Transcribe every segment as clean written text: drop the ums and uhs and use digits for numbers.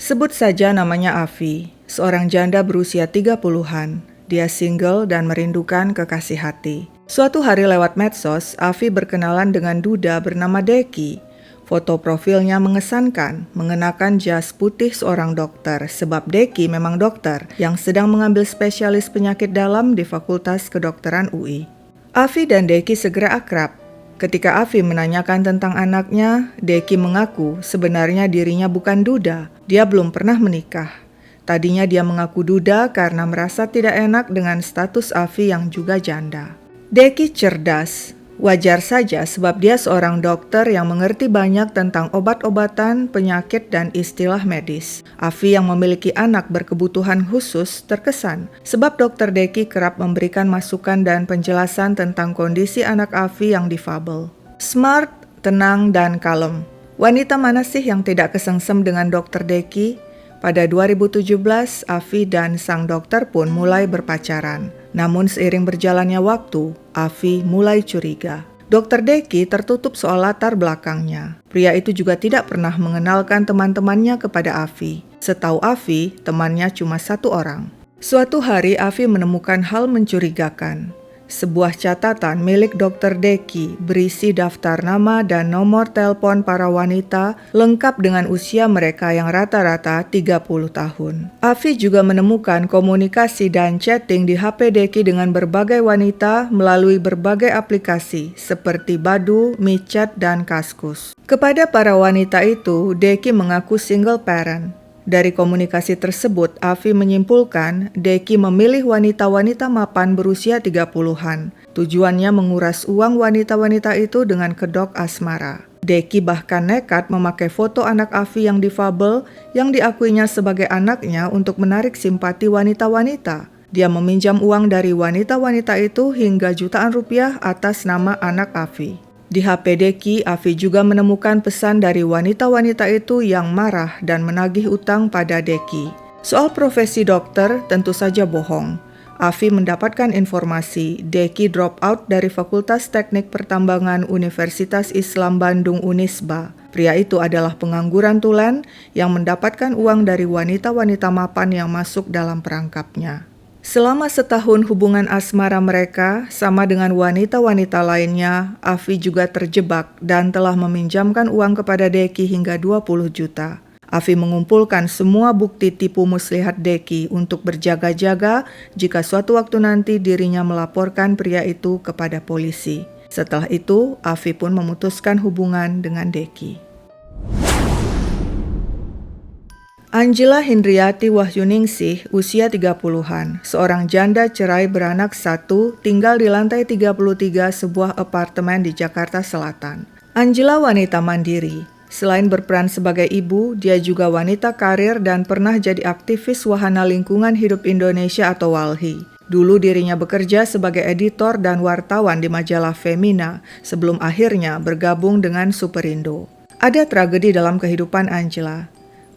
Sebut saja namanya Avi, seorang janda berusia 30-an. Dia single dan merindukan kekasih hati. Suatu hari lewat medsos, Avi berkenalan dengan duda bernama Deki. Foto profilnya mengesankan, mengenakan jas putih seorang dokter, sebab Deki memang dokter yang sedang mengambil spesialis penyakit dalam di Fakultas Kedokteran UI. Avi dan Deki segera akrab. Ketika Avi menanyakan tentang anaknya, Deki mengaku sebenarnya dirinya bukan duda, dia belum pernah menikah. Tadinya dia mengaku duda karena merasa tidak enak dengan status Avi yang juga janda. Deki cerdas, wajar saja sebab dia seorang dokter yang mengerti banyak tentang obat-obatan, penyakit, dan istilah medis. Avi yang memiliki anak berkebutuhan khusus terkesan sebab dokter Deki kerap memberikan masukan dan penjelasan tentang kondisi anak Avi yang difabel. Smart, tenang, dan kalem. Wanita mana sih yang tidak kesengsem dengan dokter Deki? Pada 2017, Avi dan sang dokter pun mulai berpacaran. Namun seiring berjalannya waktu, Avi mulai curiga. Dokter Deki tertutup soal latar belakangnya. Pria itu juga tidak pernah mengenalkan teman-temannya kepada Avi. Setahu Avi, temannya cuma satu orang. Suatu hari Avi menemukan hal mencurigakan. Sebuah catatan milik dokter Deki berisi daftar nama dan nomor telepon para wanita lengkap dengan usia mereka yang rata-rata 30 tahun. Avi juga menemukan komunikasi dan chatting di HP Deki dengan berbagai wanita melalui berbagai aplikasi seperti Badoo, MiChat, dan Kaskus. Kepada para wanita itu, Deki mengaku single parent. Dari komunikasi tersebut, Avi menyimpulkan Deki memilih wanita-wanita mapan berusia 30-an. Tujuannya menguras uang wanita-wanita itu dengan kedok asmara. Deki bahkan nekat memakai foto anak Avi yang difabel yang diakuinya sebagai anaknya untuk menarik simpati wanita-wanita. Dia meminjam uang dari wanita-wanita itu hingga jutaan rupiah atas nama anak Avi. Di HP Deki, Avi juga menemukan pesan dari wanita-wanita itu yang marah dan menagih utang pada Deki. Soal profesi dokter tentu saja bohong. Avi mendapatkan informasi Deki drop out dari Fakultas Teknik Pertambangan Universitas Islam Bandung Unisba. Pria itu adalah pengangguran tulen yang mendapatkan uang dari wanita-wanita mapan yang masuk dalam perangkapnya. Selama setahun hubungan asmara mereka, sama dengan wanita-wanita lainnya, Avi juga terjebak dan telah meminjamkan uang kepada Deki hingga 20 juta. Avi mengumpulkan semua bukti tipu muslihat Deki untuk berjaga-jaga jika suatu waktu nanti dirinya melaporkan pria itu kepada polisi. Setelah itu, Avi pun memutuskan hubungan dengan Deki. Angela Hindriyati Wahyuningsih, usia 30-an, seorang janda cerai beranak satu, tinggal di lantai 33 sebuah apartemen di Jakarta Selatan. Angela wanita mandiri. Selain berperan sebagai ibu, dia juga wanita karir dan pernah jadi aktivis Wahana Lingkungan Hidup Indonesia atau WALHI. Dulu dirinya bekerja sebagai editor dan wartawan di majalah Femina sebelum akhirnya bergabung dengan Superindo. Ada tragedi dalam kehidupan Angela.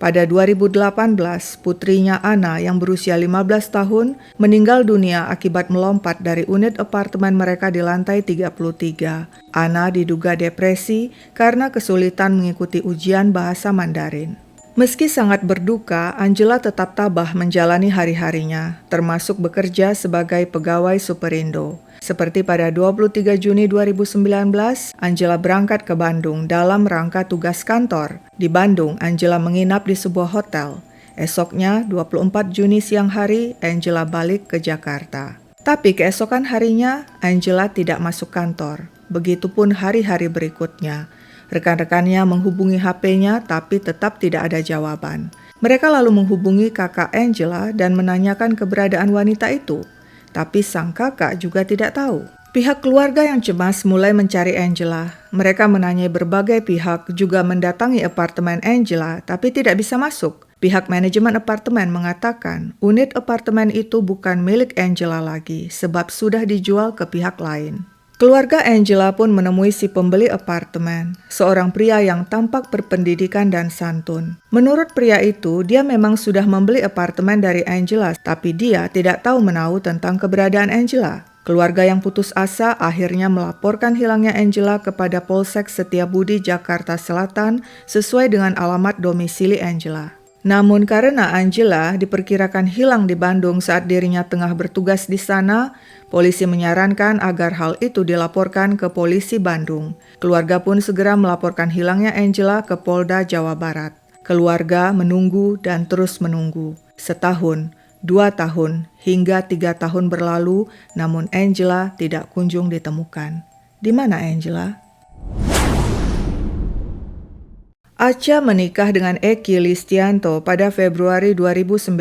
Pada 2018, putrinya Ana yang berusia 15 tahun meninggal dunia akibat melompat dari unit apartemen mereka di lantai 33. Ana diduga depresi karena kesulitan mengikuti ujian bahasa Mandarin. Meski sangat berduka, Angela tetap tabah menjalani hari-harinya, termasuk bekerja sebagai pegawai Superindo. Seperti pada 23 Juni 2019, Angela berangkat ke Bandung dalam rangka tugas kantor. Di Bandung, Angela menginap di sebuah hotel. Esoknya, 24 Juni siang hari, Angela balik ke Jakarta. Tapi keesokan harinya, Angela tidak masuk kantor. Begitupun hari-hari berikutnya. Rekan-rekannya menghubungi HP-nya tapi tetap tidak ada jawaban. Mereka lalu menghubungi kakak Angela dan menanyakan keberadaan wanita itu. Tapi sang kakak juga tidak tahu. Pihak keluarga yang cemas mulai mencari Angela. Mereka menanyai berbagai pihak, juga mendatangi apartemen Angela, tapi tidak bisa masuk. Pihak manajemen apartemen mengatakan unit apartemen itu bukan milik Angela lagi, sebab sudah dijual ke pihak lain. Keluarga Angela pun menemui si pembeli apartemen, seorang pria yang tampak berpendidikan dan santun. Menurut pria itu, dia memang sudah membeli apartemen dari Angela, tapi dia tidak tahu menahu tentang keberadaan Angela. Keluarga yang putus asa akhirnya melaporkan hilangnya Angela kepada Polsek Setiabudi Jakarta Selatan sesuai dengan alamat domisili Angela. Namun karena Angela diperkirakan hilang di Bandung saat dirinya tengah bertugas di sana, polisi menyarankan agar hal itu dilaporkan ke polisi Bandung. Keluarga pun segera melaporkan hilangnya Angela ke Polda Jawa Barat. Keluarga menunggu dan terus menunggu. Setahun, 2 tahun, hingga 3 tahun berlalu, namun Angela tidak kunjung ditemukan. Di mana Angela? Acha menikah dengan Eki Listianto pada Februari 2019.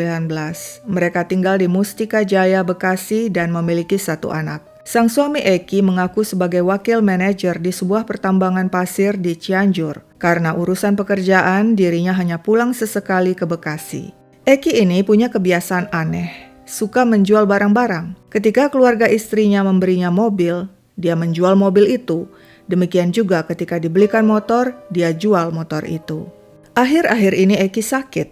Mereka tinggal di Mustika Jaya, Bekasi dan memiliki 1 anak. Sang suami Eki mengaku sebagai wakil manajer di sebuah pertambangan pasir di Cianjur. Karena urusan pekerjaan, dirinya hanya pulang sesekali ke Bekasi. Eki ini punya kebiasaan aneh, suka menjual barang-barang. Ketika keluarga istrinya memberinya mobil, dia menjual mobil itu. Demikian juga ketika dibelikan motor, dia jual motor itu. Akhir-akhir ini Eki sakit.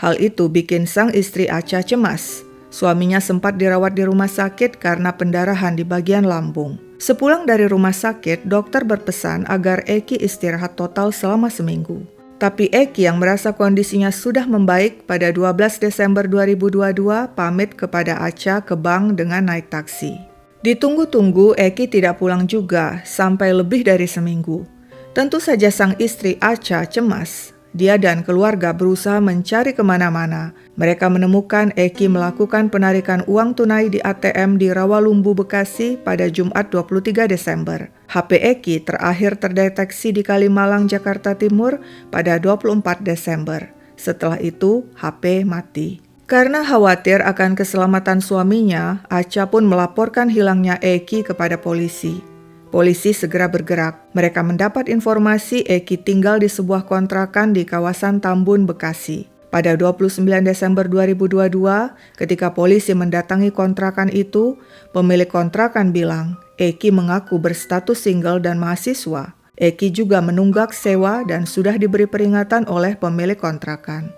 Hal itu bikin sang istri Acha cemas. Suaminya sempat dirawat di rumah sakit karena pendarahan di bagian lambung. Sepulang dari rumah sakit, dokter berpesan agar Eki istirahat total selama seminggu. Tapi Eki yang merasa kondisinya sudah membaik pada 12 Desember 2022 pamit kepada Acha ke bank dengan naik taksi. Ditunggu-tunggu, Eki tidak pulang juga sampai lebih dari seminggu. Tentu saja sang istri Acha cemas. Dia dan keluarga berusaha mencari kemana-mana. Mereka menemukan Eki melakukan penarikan uang tunai di ATM di Rawalumbu, Bekasi pada Jumat 23 Desember. HP Eki terakhir terdeteksi di Kalimalang, Jakarta Timur pada 24 Desember. Setelah itu, HP mati. Karena khawatir akan keselamatan suaminya, Acha pun melaporkan hilangnya Eki kepada polisi. Polisi segera bergerak. Mereka mendapat informasi Eki tinggal di sebuah kontrakan di kawasan Tambun, Bekasi. Pada 29 Desember 2022, ketika polisi mendatangi kontrakan itu, pemilik kontrakan bilang Eki mengaku berstatus single dan mahasiswa. Eki juga menunggak sewa dan sudah diberi peringatan oleh pemilik kontrakan.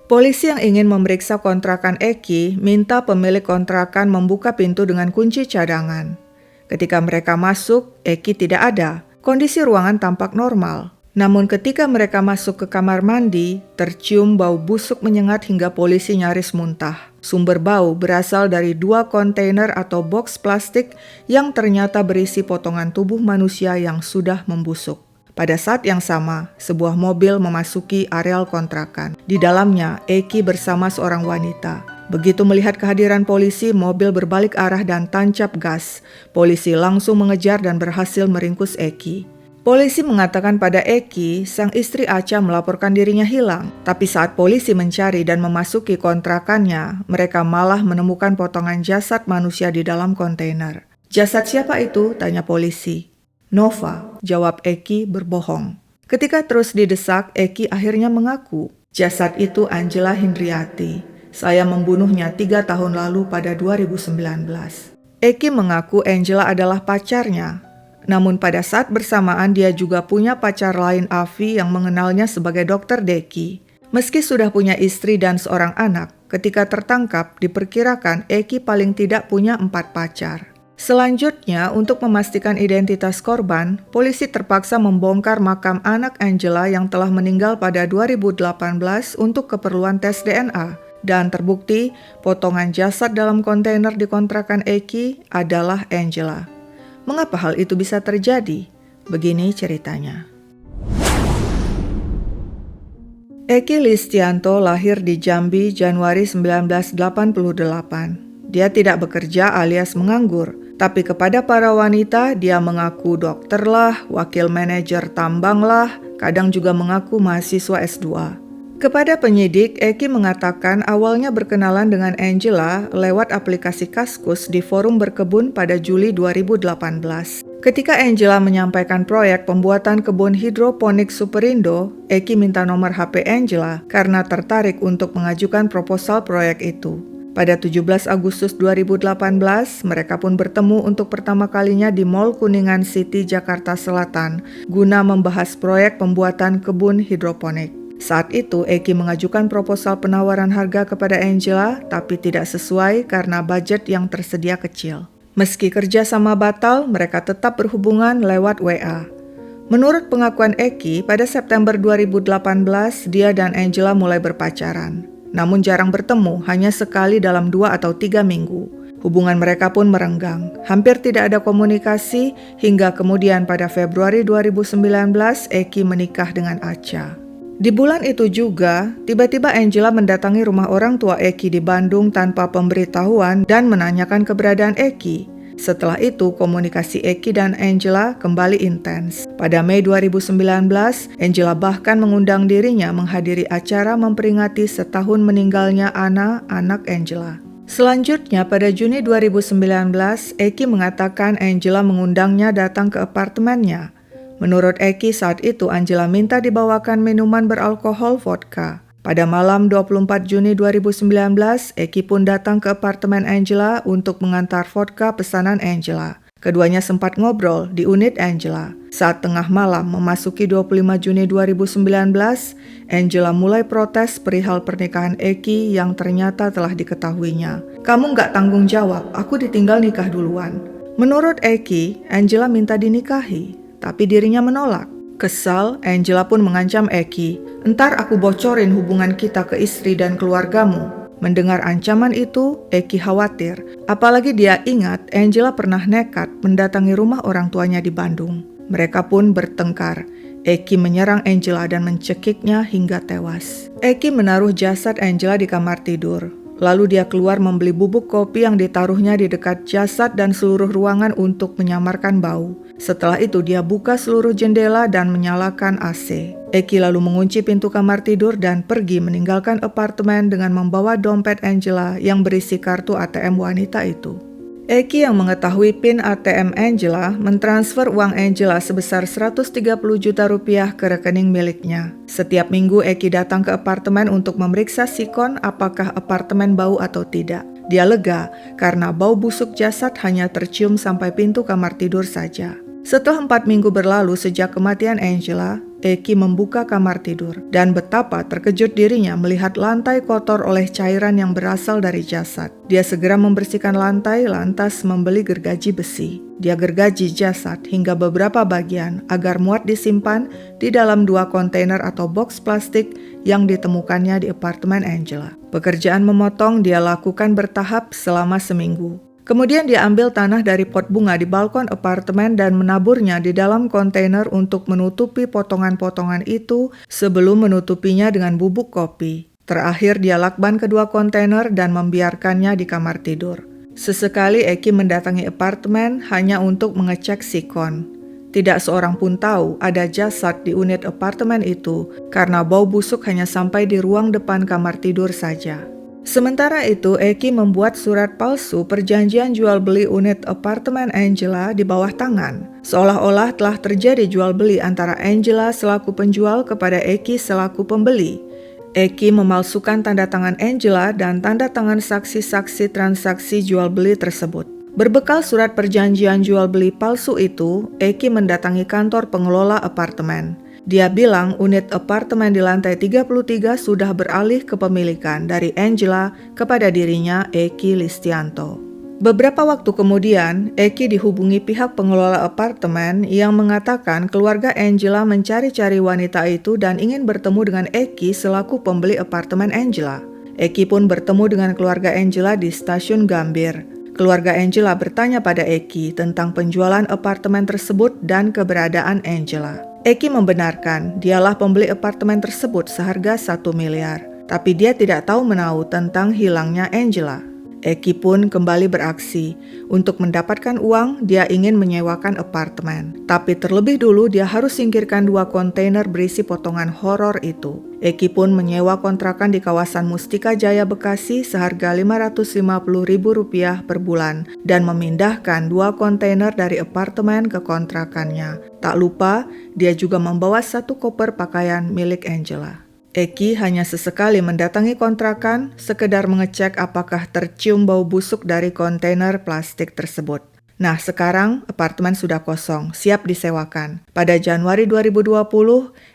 Polisi yang ingin memeriksa kontrakan Eki minta pemilik kontrakan membuka pintu dengan kunci cadangan. Ketika mereka masuk, Eki tidak ada. Kondisi ruangan tampak normal. Namun ketika mereka masuk ke kamar mandi, tercium bau busuk menyengat hingga polisi nyaris muntah. Sumber bau berasal dari 2 kontainer atau box plastik yang ternyata berisi potongan tubuh manusia yang sudah membusuk. Pada saat yang sama, sebuah mobil memasuki areal kontrakan. Di dalamnya, Eki bersama seorang wanita. Begitu melihat kehadiran polisi, mobil berbalik arah dan tancap gas. Polisi langsung mengejar dan berhasil meringkus Eki. Polisi mengatakan pada Eki, sang istri Acha melaporkan dirinya hilang. Tapi saat polisi mencari dan memasuki kontrakannya, mereka malah menemukan potongan jasad manusia di dalam kontainer. "Jasad siapa itu?" tanya polisi. "Nova," jawab Eki berbohong. Ketika terus didesak, Eki akhirnya mengaku, "Jasad itu Angela Hindriati. Saya membunuhnya 3 tahun lalu pada 2019. Eki mengaku Angela adalah pacarnya. Namun pada saat bersamaan dia juga punya pacar lain, Afi, yang mengenalnya sebagai Dr. Deki. Meski sudah punya istri dan seorang anak, ketika tertangkap diperkirakan Eki paling tidak punya 4 pacar. Selanjutnya, untuk memastikan identitas korban, polisi terpaksa membongkar makam anak Angela yang telah meninggal pada 2018 untuk keperluan tes DNA. Dan terbukti, potongan jasad dalam kontainer di kontrakan Eki adalah Angela. Mengapa hal itu bisa terjadi? Begini ceritanya. Eki Listianto lahir di Jambi Januari 1988. Dia tidak bekerja alias menganggur, tapi kepada para wanita dia mengaku dokter lah, wakil manajer tambang lah, kadang juga mengaku mahasiswa S2. Kepada penyidik, Eki mengatakan awalnya berkenalan dengan Angela lewat aplikasi Kaskus di forum berkebun pada Juli 2018. Ketika Angela menyampaikan proyek pembuatan kebun hidroponik Superindo, Eki minta nomor HP Angela karena tertarik untuk mengajukan proposal proyek itu. Pada 17 Agustus 2018, mereka pun bertemu untuk pertama kalinya di Mall Kuningan City, Jakarta Selatan, guna membahas proyek pembuatan kebun hidroponik. Saat itu, Eki mengajukan proposal penawaran harga kepada Angela, tapi tidak sesuai karena budget yang tersedia kecil. Meski kerja sama batal, mereka tetap berhubungan lewat WA. Menurut pengakuan Eki, pada September 2018 dia dan Angela mulai berpacaran. Namun jarang bertemu, hanya sekali dalam 2 atau 3 minggu. Hubungan mereka pun merenggang. Hampir tidak ada komunikasi hingga kemudian pada Februari 2019 Eki menikah dengan Acha. Di bulan itu juga, tiba-tiba Angela mendatangi rumah orang tua Eki di Bandung tanpa pemberitahuan dan menanyakan keberadaan Eki. Setelah itu, komunikasi Eki dan Angela kembali intens. Pada Mei 2019, Angela bahkan mengundang dirinya menghadiri acara memperingati setahun meninggalnya Anna, anak Angela. Selanjutnya, pada Juni 2019, Eki mengatakan Angela mengundangnya datang ke apartemennya. Menurut Eki, saat itu Angela minta dibawakan minuman beralkohol vodka. Pada malam 24 Juni 2019, Eki pun datang ke apartemen Angela untuk mengantar vodka pesanan Angela. Keduanya sempat ngobrol di unit Angela. Saat tengah malam memasuki 25 Juni 2019, Angela mulai protes perihal pernikahan Eki yang ternyata telah diketahuinya. "Kamu nggak tanggung jawab, aku ditinggal nikah duluan." Menurut Eki, Angela minta dinikahi, tapi dirinya menolak. Kesal, Angela pun mengancam Eki, "Entar aku bocorin hubungan kita ke istri dan keluargamu." Mendengar ancaman itu, Eki khawatir. Apalagi dia ingat Angela pernah nekat mendatangi rumah orang tuanya di Bandung. Mereka pun bertengkar. Eki menyerang Angela dan mencekiknya hingga tewas. Eki menaruh jasad Angela di kamar tidur. Lalu dia keluar membeli bubuk kopi yang ditaruhnya di dekat jasad dan seluruh ruangan untuk menyamarkan bau. Setelah itu dia buka seluruh jendela dan menyalakan AC. Eki lalu mengunci pintu kamar tidur dan pergi meninggalkan apartemen dengan membawa dompet Angela yang berisi kartu ATM wanita itu. Eki yang mengetahui PIN ATM Angela mentransfer uang Angela sebesar 130 juta rupiah ke rekening miliknya. Setiap minggu Eki datang ke apartemen untuk memeriksa sikon apakah apartemen bau atau tidak. Dia lega karena bau busuk jasad hanya tercium sampai pintu kamar tidur saja. Setelah 4 minggu berlalu sejak kematian Angela, Eki membuka kamar tidur dan betapa terkejut dirinya melihat lantai kotor oleh cairan yang berasal dari jasad. Dia segera membersihkan lantai lantas membeli gergaji besi. Dia gergaji jasad hingga beberapa bagian agar muat disimpan di dalam 2 kontainer atau box plastik yang ditemukannya di apartemen Angela. Pekerjaan memotong dia lakukan bertahap selama seminggu. Kemudian dia ambil tanah dari pot bunga di balkon apartemen dan menaburnya di dalam kontainer untuk menutupi potongan-potongan itu sebelum menutupinya dengan bubuk kopi. Terakhir dia lakban kedua kontainer dan membiarkannya di kamar tidur. Sesekali Eki mendatangi apartemen hanya untuk mengecek sikon. Tidak seorang pun tahu ada jasad di unit apartemen itu karena bau busuk hanya sampai di ruang depan kamar tidur saja. Sementara itu, Eki membuat surat palsu perjanjian jual beli unit apartemen Angela di bawah tangan. Seolah-olah telah terjadi jual beli antara Angela selaku penjual kepada Eki selaku pembeli. Eki memalsukan tanda tangan Angela dan tanda tangan saksi-saksi transaksi jual beli tersebut. Berbekal surat perjanjian jual beli palsu itu, Eki mendatangi kantor pengelola apartemen. Dia bilang unit apartemen di lantai 33 sudah beralih kepemilikan dari Angela kepada dirinya, Eki Listianto. Beberapa waktu kemudian, Eki dihubungi pihak pengelola apartemen yang mengatakan keluarga Angela mencari-cari wanita itu dan ingin bertemu dengan Eki selaku pembeli apartemen Angela. Eki pun bertemu dengan keluarga Angela di stasiun Gambir. Keluarga Angela bertanya pada Eki tentang penjualan apartemen tersebut dan keberadaan Angela. Eki membenarkan dialah pembeli apartemen tersebut seharga 1 miliar, tapi dia tidak tahu menahu tentang hilangnya Angela. Eki pun kembali beraksi. Untuk mendapatkan uang, dia ingin menyewakan apartemen. Tapi terlebih dulu dia harus singkirkan 2 kontainer berisi potongan horor itu. Eki pun menyewa kontrakan di kawasan Mustika Jaya Bekasi seharga Rp550.000 per bulan dan memindahkan 2 kontainer dari apartemen ke kontrakannya. Tak lupa, dia juga membawa 1 koper pakaian milik Angela. Eki hanya sesekali mendatangi kontrakan, sekedar mengecek apakah tercium bau busuk dari kontainer plastik tersebut. Nah, sekarang apartemen sudah kosong, siap disewakan. Pada Januari 2020,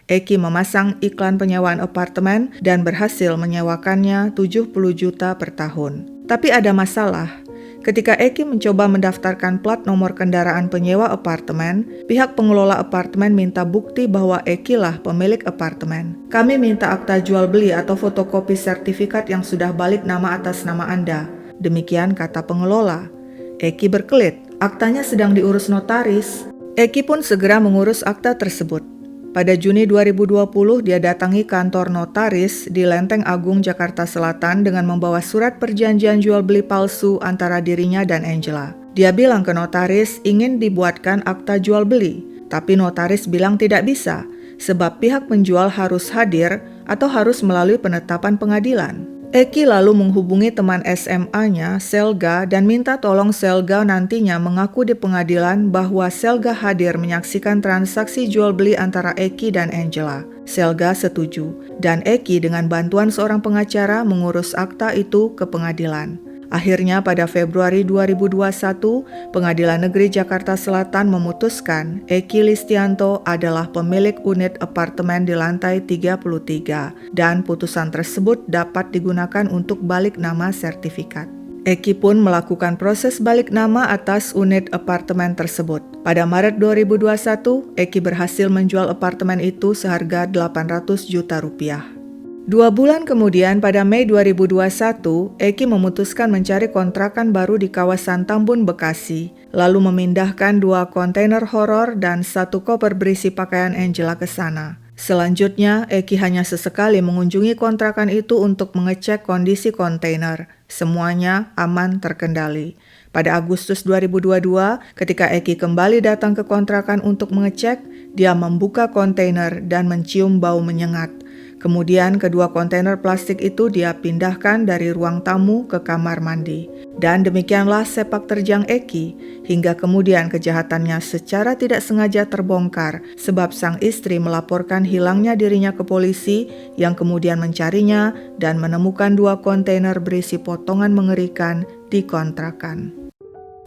Eki memasang iklan penyewaan apartemen dan berhasil menyewakannya 70 juta per tahun. Tapi ada masalah. Ketika Eki mencoba mendaftarkan plat nomor kendaraan penyewa apartemen, pihak pengelola apartemen minta bukti bahwa Eki lah pemilik apartemen. Kami minta akta jual beli atau fotokopi sertifikat yang sudah balik nama atas nama Anda. Demikian kata pengelola. Eki berkelit, aktanya sedang diurus notaris. Eki pun segera mengurus akta tersebut. Pada Juni 2020, dia datangi kantor notaris di Lenteng Agung, Jakarta Selatan dengan membawa surat perjanjian jual beli palsu antara dirinya dan Angela. Dia bilang ke notaris ingin dibuatkan akta jual beli, tapi notaris bilang tidak bisa, sebab pihak penjual harus hadir atau harus melalui penetapan pengadilan. Eki lalu menghubungi teman SMA-nya, Selga, dan minta tolong Selga nantinya mengaku di pengadilan bahwa Selga hadir menyaksikan transaksi jual beli antara Eki dan Angela. Selga setuju, dan Eki dengan bantuan seorang pengacara mengurus akta itu ke pengadilan. Akhirnya pada Februari 2021, Pengadilan Negeri Jakarta Selatan memutuskan Eki Listianto adalah pemilik unit apartemen di lantai 33 dan putusan tersebut dapat digunakan untuk balik nama sertifikat. Eki pun melakukan proses balik nama atas unit apartemen tersebut. Pada Maret 2021, Eki berhasil menjual apartemen itu seharga 800 juta rupiah. 2 bulan kemudian pada Mei 2021, Eki memutuskan mencari kontrakan baru di kawasan Tambun, Bekasi, lalu memindahkan 2 kontainer horor dan 1 koper berisi pakaian Angela ke sana. Selanjutnya, Eki hanya sesekali mengunjungi kontrakan itu untuk mengecek kondisi kontainer. Semuanya aman terkendali. Pada Agustus 2022, ketika Eki kembali datang ke kontrakan untuk mengecek, dia membuka kontainer dan mencium bau menyengat. Kemudian kedua kontainer plastik itu dia pindahkan dari ruang tamu ke kamar mandi. Dan demikianlah sepak terjang Eki, hingga kemudian kejahatannya secara tidak sengaja terbongkar sebab sang istri melaporkan hilangnya dirinya ke polisi yang kemudian mencarinya dan menemukan 2 kontainer berisi potongan mengerikan di kontrakan.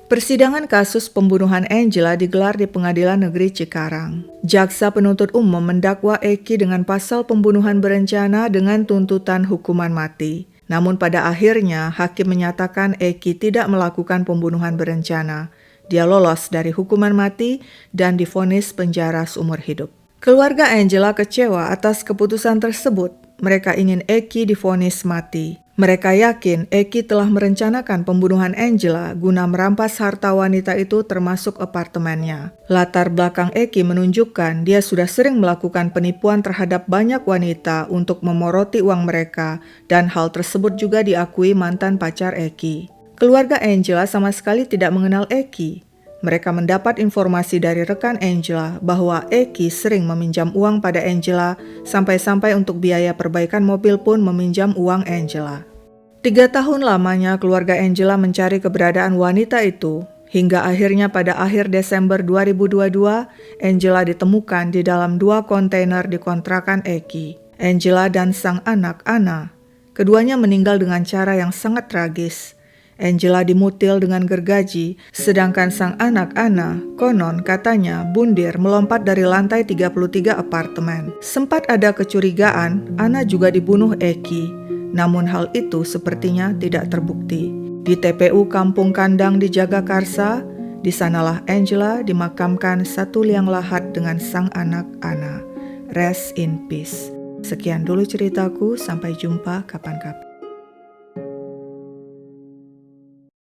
Persidangan kasus pembunuhan Angela digelar di Pengadilan Negeri Cikarang. Jaksa penuntut umum mendakwa Eki dengan pasal pembunuhan berencana dengan tuntutan hukuman mati. Namun pada akhirnya, hakim menyatakan Eki tidak melakukan pembunuhan berencana. Dia lolos dari hukuman mati dan divonis penjara seumur hidup. Keluarga Angela kecewa atas keputusan tersebut. Mereka ingin Eki divonis mati. Mereka yakin Eki telah merencanakan pembunuhan Angela guna merampas harta wanita itu termasuk apartemennya. Latar belakang Eki menunjukkan dia sudah sering melakukan penipuan terhadap banyak wanita untuk memoroti uang mereka dan hal tersebut juga diakui mantan pacar Eki. Keluarga Angela sama sekali tidak mengenal Eki. Mereka mendapat informasi dari rekan Angela bahwa Eki sering meminjam uang pada Angela, sampai-sampai untuk biaya perbaikan mobil pun meminjam uang Angela. 3 tahun lamanya keluarga Angela mencari keberadaan wanita itu, hingga akhirnya pada akhir Desember 2022, Angela ditemukan di dalam 2 kontainer di kontrakan Eki. Angela dan sang anak, Anna, keduanya meninggal dengan cara yang sangat tragis. Angela dimutil dengan gergaji, sedangkan sang anak Anna, konon katanya bundir melompat dari lantai 33 apartemen. Sempat ada kecurigaan Anna juga dibunuh Eki, namun hal itu sepertinya tidak terbukti. Di TPU Kampung Kandang di Jagakarsa, di sanalah Angela dimakamkan 1 liang lahat dengan sang anak Anna. Rest in peace. Sekian dulu ceritaku, sampai jumpa kapan-kapan.